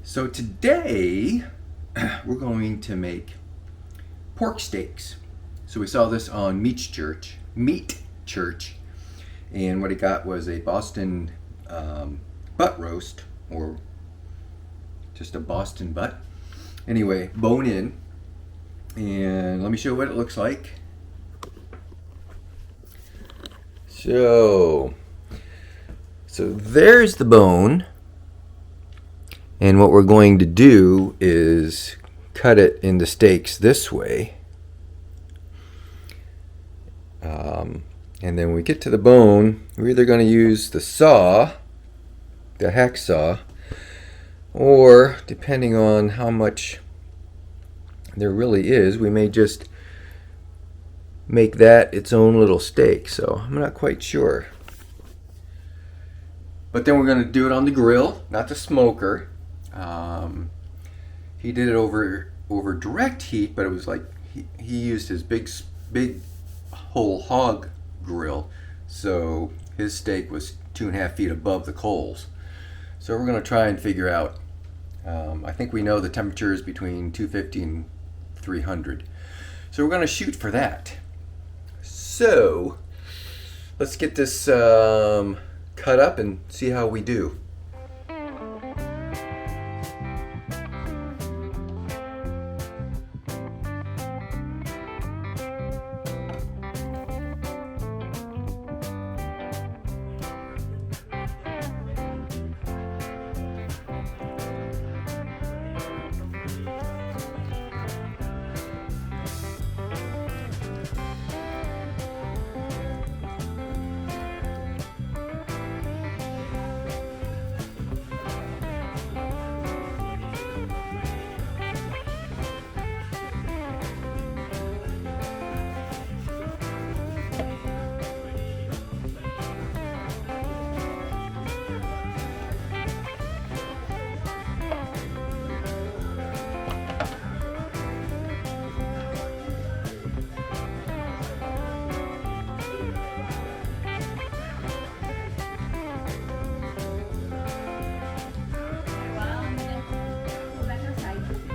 So today we're going to make pork steaks. So we saw this on Meat Church, and what he got was a Boston butt roast, or just a Boston butt. Anyway, bone in, and let me show you what it looks like. So there's the bone. And what we're going to do is cut it into steaks this way. And then when we get to the bone, we're either going to use the hacksaw, or depending on how much there really is, we may just make that its own little steak. So I'm not quite sure. But then we're going to do it on the grill, not the smoker. He did it over direct heat, but it was like he used his big whole hog grill, so his steak was 2.5 feet above the coals. So we're going to try and figure out. I think we know the temperature is between 250 and 300, so we're going to shoot for that. So let's get this cut up and see how we do.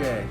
Okay.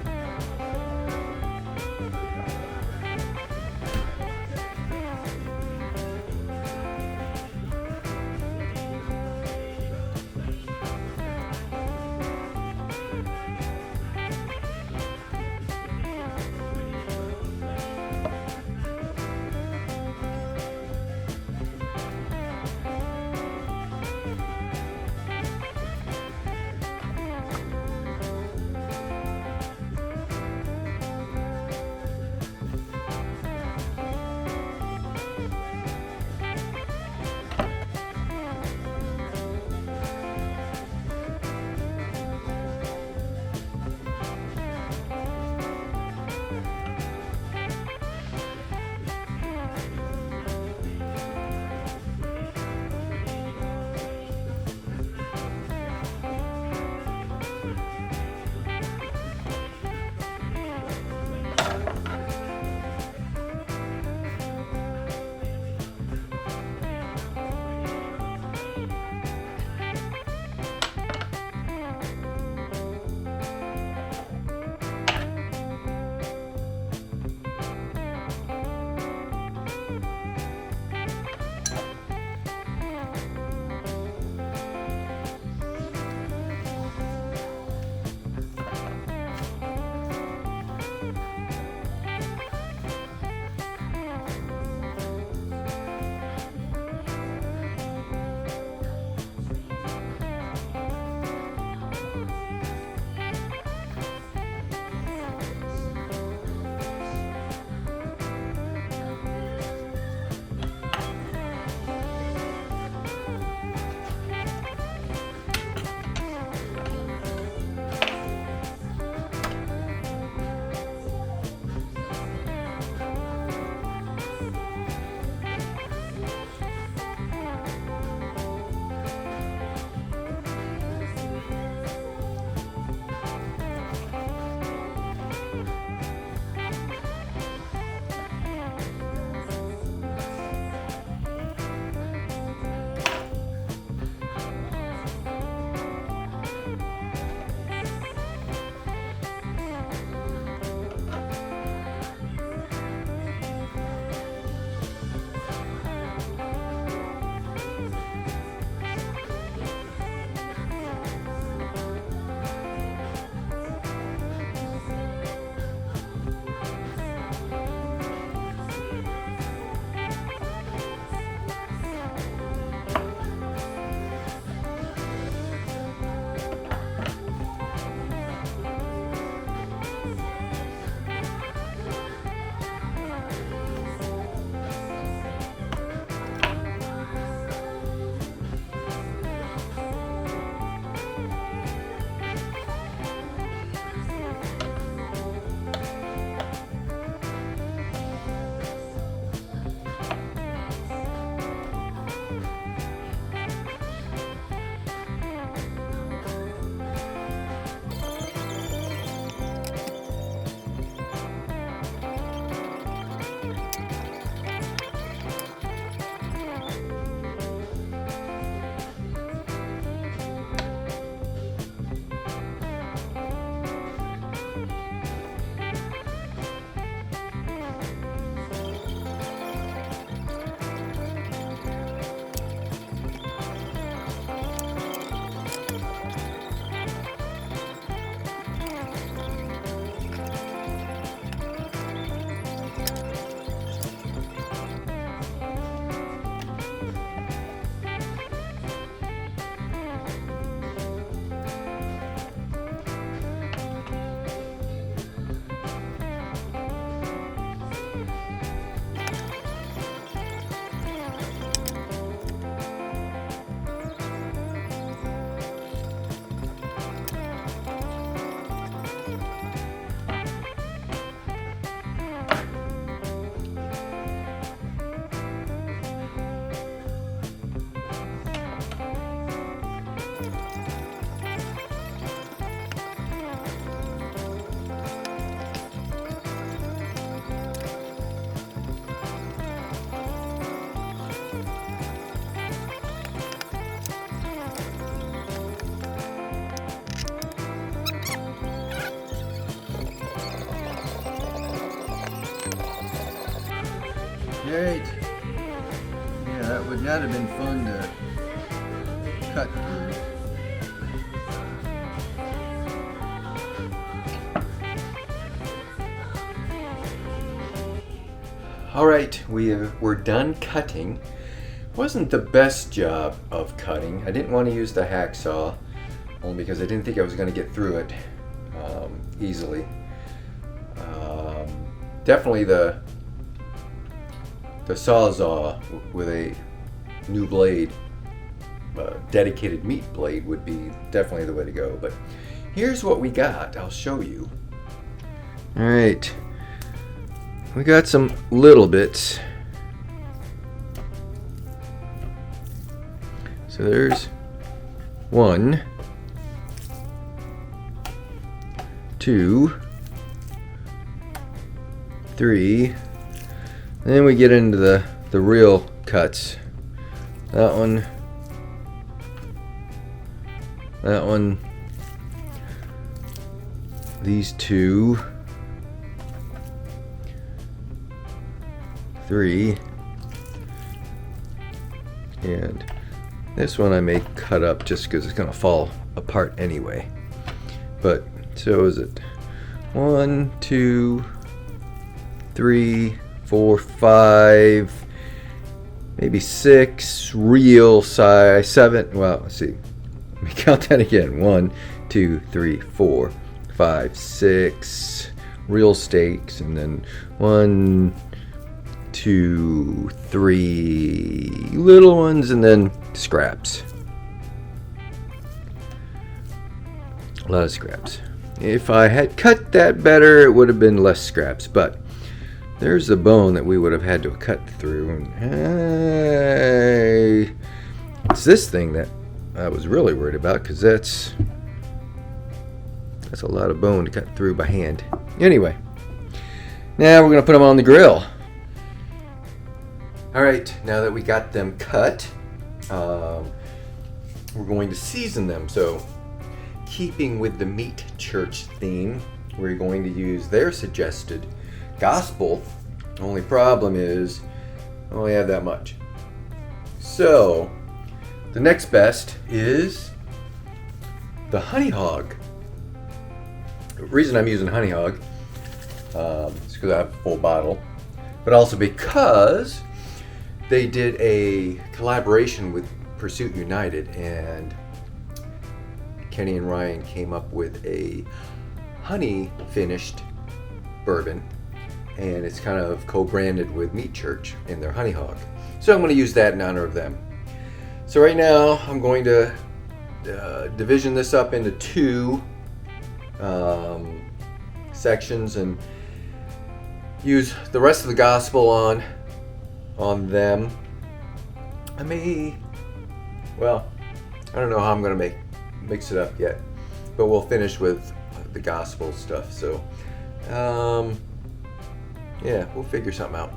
Alright. Yeah, that would not have been fun to cut through. Alright, we're done cutting. Wasn't the best job of cutting. I didn't want to use the hacksaw, only because I didn't think I was going to get through it easily. Definitely the Sawzall with a new blade, dedicated meat blade, would be definitely the way to go. But here's what we got. I'll show you. All right, we got some little bits. So there's 1, 2, 3. Then we get into the real cuts. That one. That one. These 2. 3. And this one I may cut up just because it's going to fall apart anyway. But so is it 1, 2, 3, 4, 5, maybe 6 real size, 7. Well, let's see. Let me count that again. 1, 2, 3, 4, 5, 6 real steaks, and then 1, 2, 3 little ones, and then scraps. A lot of scraps. If I had cut that better, it would have been less scraps, but there's the bone that we would have had to cut through. And hey, it's this thing that I was really worried about, because that's a lot of bone to cut through by hand. Anyway, now we're going to put them on the grill. Alright, now that we got them cut, we're going to season them. So, keeping with the Meat Church theme, we're going to use their suggested gospel. Only problem is, I only have that much. So, the next best is the Honey Hog. The reason I'm using Honey Hog is because I have a full bottle, but also because they did a collaboration with Pursuit United, and Kenny and Ryan came up with a honey finished bourbon, and it's kind of co-branded with Meat Church in their Honey Hog. So I'm going to use that in honor of them. So right now I'm going to division this up into 2 sections and use the rest of the gospel on them. I don't know how I'm going to mix it up yet, but we'll finish with the gospel stuff. So yeah, we'll figure something out.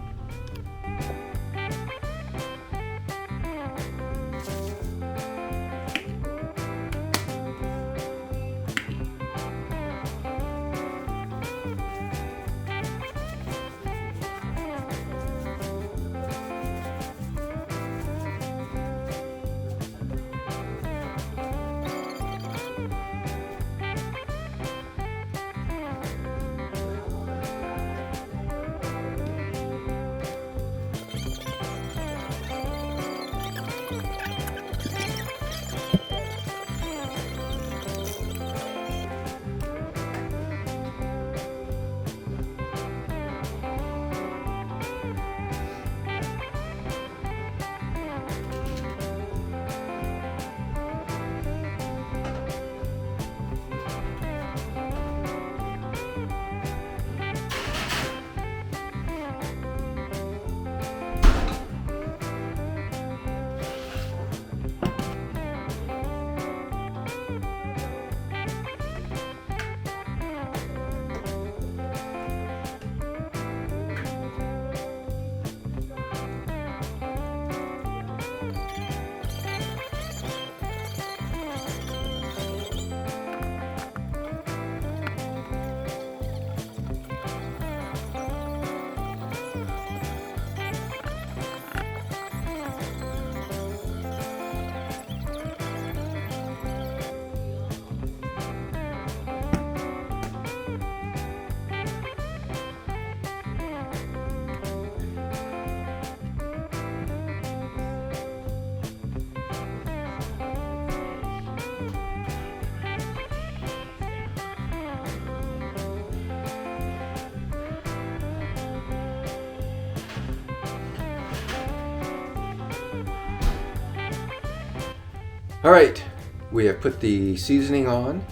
All right, we have put the seasoning on,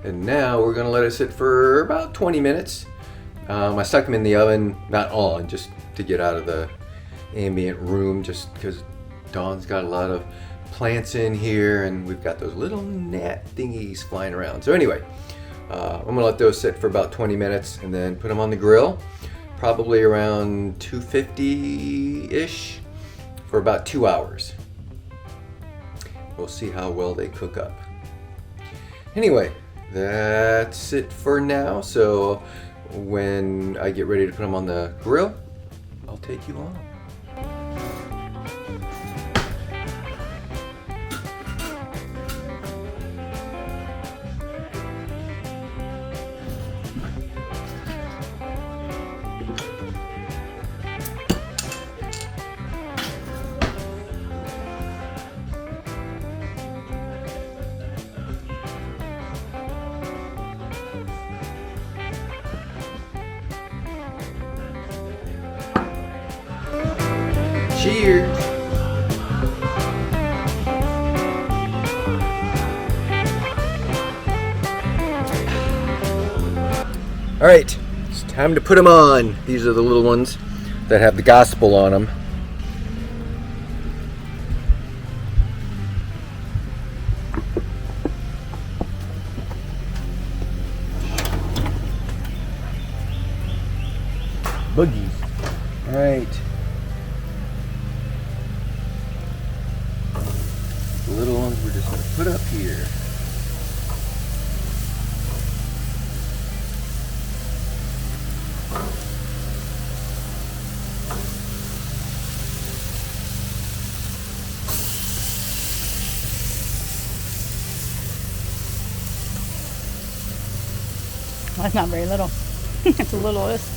and now we're gonna let it sit for about 20 minutes. I stuck them in the oven, not on, just to get out of the ambient room, just because Dawn's got a lot of plants in here, and we've got those little gnat thingies flying around. So anyway, I'm gonna let those sit for about 20 minutes and then put them on the grill, probably around 250-ish for about 2 hours. We'll see how well they cook up. Anyway, that's it for now. So when I get ready to put them on the grill, I'll take you on. Cheers! All right, it's time to put them on. These are the little ones that have the gospel on them. Boogies. All right. The little ones we're just going to put up here. That's not very little. It's the littlest.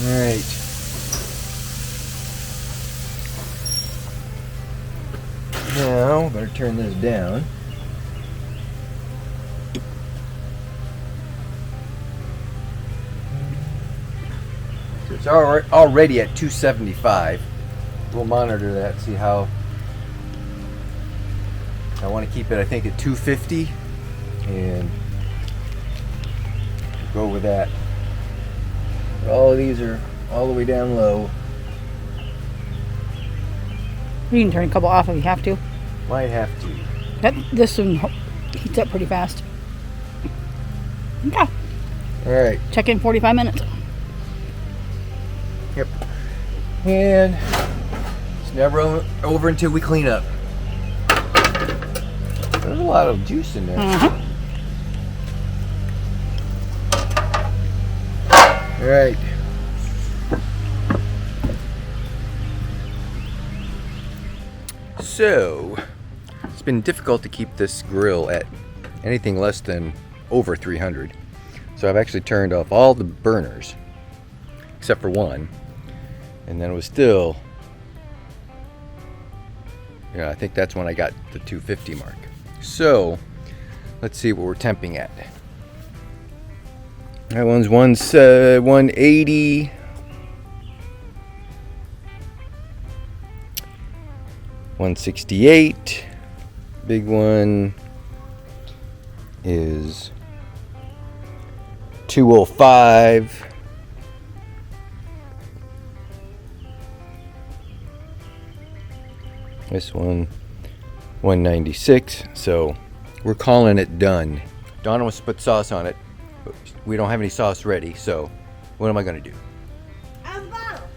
All right. Now, I'm going to turn this down. So it's already at 275. We'll monitor that, see how. I want to keep it, I think, at 250 and go with that. All of these are all the way down low. You can turn a couple off if you have to. Might have to. This one heats up pretty fast. Okay. All right. Check in 45 minutes. Yep. And it's never over until we clean up. There's a lot of juice in there. Mm-hmm. All right. So, it's been difficult to keep this grill at anything less than over 300. So I've actually turned off all the burners, except for one. And then it was still, I think that's when I got the 250 mark. So, let's see what we're temping at. That one's 180. 168. Big one is 205. This one 196. So we're calling it done. Donna wants to put sauce on it, but we don't have any sauce ready, so what am I going to do? I have a bottle.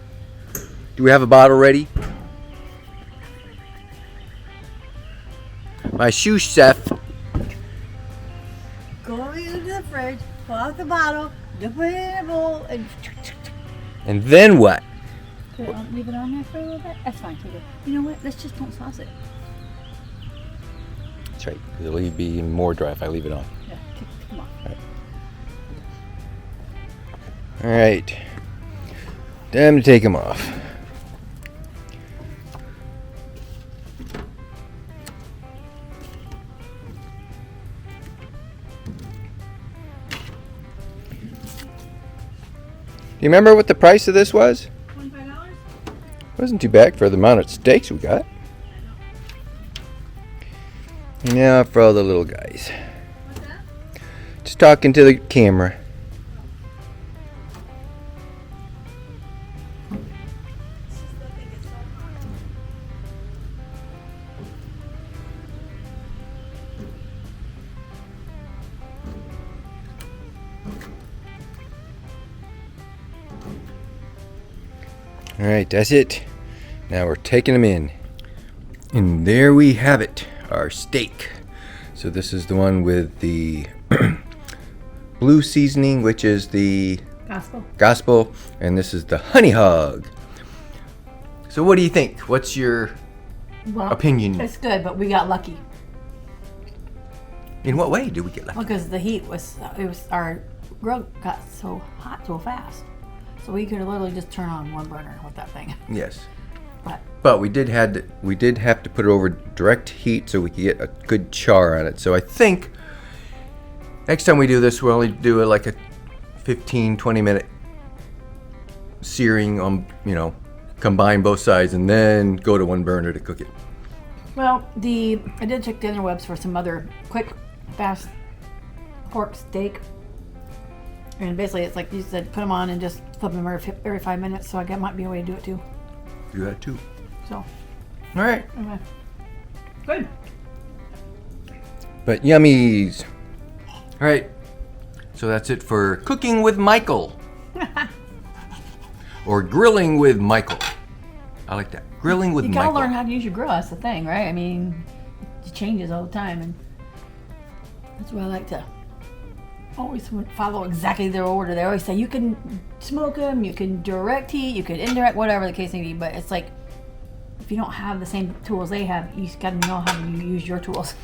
Do we have a bottle ready? My shoe chef. Go into the fridge, pull out the bottle, dip it in a bowl, and And then what? Leave it on there for a little bit? That's fine. Keep it. You know what? Let's just don't sauce it. That's right. It'll be even more dry if I leave it on. Yeah, come on. All right. Time to take them off. Do you remember what the price of this was? $25? Wasn't too bad for the amount of steaks we got. Now for all the little guys. What's that? Just talking to the camera. It's just that they get so hot. All right, that's it. Now we're taking them in. And there we have it, our steak. So this is the one with the blue seasoning, which is the gospel, and this is the honey hog. So what do you think? What's your Well, opinion? it's good, but we got lucky. In what way did we get lucky? Well, because the heat was, our grill got so hot so fast. So we could literally just turn on one burner with that thing. Yes. But We did have to put it over direct heat so we could get a good char on it. So I think next time we do this, we'll only do it like a 15-20 minute searing on, combine both sides and then go to one burner to cook it. well, I did check the interwebs for some other quick, fast pork steak. And basically, it's like you said, put them on and just flip them every 5 minutes. So I guess might be a way to do it too. Do that too. So, All right. okay. Good. But yummies. All right. So that's it for cooking with Michael. Or grilling with Michael. I like that. Grilling with You gotta Michael. learn how to use your grill. That's the thing, right? I mean, it changes all the time, and that's why I like to always follow exactly their order. They always say you can smoke them, you can direct heat, you can indirect, whatever the case may be. But it's like if you don't have the same tools they have, you just gotta know how to use your tools.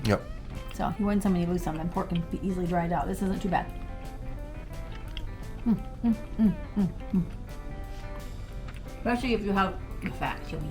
Yep. So you win some and you lose some, and pork can be easily dried out. This isn't too bad. Especially if you have the fat, yummy.